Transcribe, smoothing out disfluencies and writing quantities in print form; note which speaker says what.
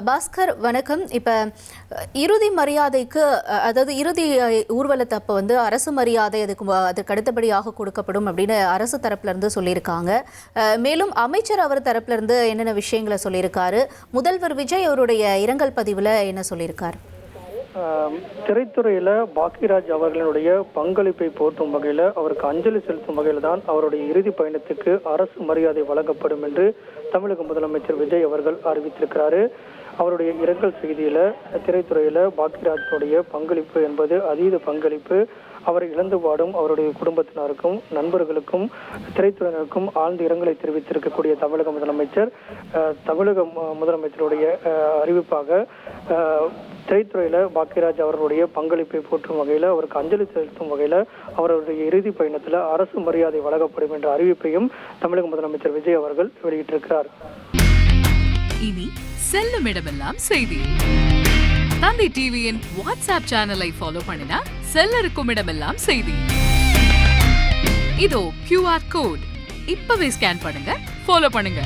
Speaker 1: பாஸ்கர் வணக்கம். இப்போ இறுதி மரியாதைக்கு அதாவது இறுதி ஊர்வலத்தப்போ அரசு மரியாதை அதுக்கு அடுத்தபடியாக கொடுக்கப்படும் அப்படின்னு அரசு தரப்புல இருந்து சொல்லியிருக்காங்க. மேலும் அமைச்சர் அவர் தரப்புல இருந்து என்னென்ன விஷயங்களை சொல்லியிருக்காரு, முதல்வர் விஜய் அவருடைய இரங்கல் பதிவில் என்ன சொல்லியிருக்காரு?
Speaker 2: திரைத்துறையில பாக்கியராஜ் அவர்களுடைய பங்களிப்பை போற்றும் வகையில அவருக்கு அஞ்சலி செலுத்தும் வகையில தான் அவருடைய இறுதி பயணத்துக்கு அரசு மரியாதை வழங்கப்படும் என்று தமிழக முதலமைச்சர் விஜய் அவர்கள் அறிவித்திருக்கிறாரு. அவருடைய இரங்கல் செய்தியில திரைத்துறையில பாக்கியராஜனுடைய பங்களிப்பு என்பது அதீத பங்களிப்பு. அவரை இழந்து வாடும் அவருடைய குடும்பத்தினருக்கும் நண்பர்களுக்கும் திரைத்துறையினருக்கும் ஆழ்ந்த இரங்கலை தெரிவித்திருக்கக்கூடிய தமிழக முதலமைச்சருடைய அறிவிப்பாக திரைத்துறையில பாக்கியராஜ் அவர்களுடைய பங்களிப்பை போற்றும் வகையில அவருக்கு அஞ்சலி செலுத்தும் வகையில அவருடைய இறுதி பயணத்துல அரசு மரியாதை வழங்கப்படும் என்ற அறிவிப்பையும் தமிழக முதலமைச்சர் விஜய் அவர்கள் வெளியிட்டிருக்கிறார்.
Speaker 3: இனி செல்லும் இடமெல்லாம் செய்தி. தந்தை டிவியின் வாட்ஸ்அப் சேனலை ஃபாலோ பண்ணினா செல்ல இருக்கும் இடமெல்லாம் செய்தி. இதோ QR கோட் இப்பவே ஸ்கேன் பண்ணுங்க, ஃபாலோ பண்ணுங்க.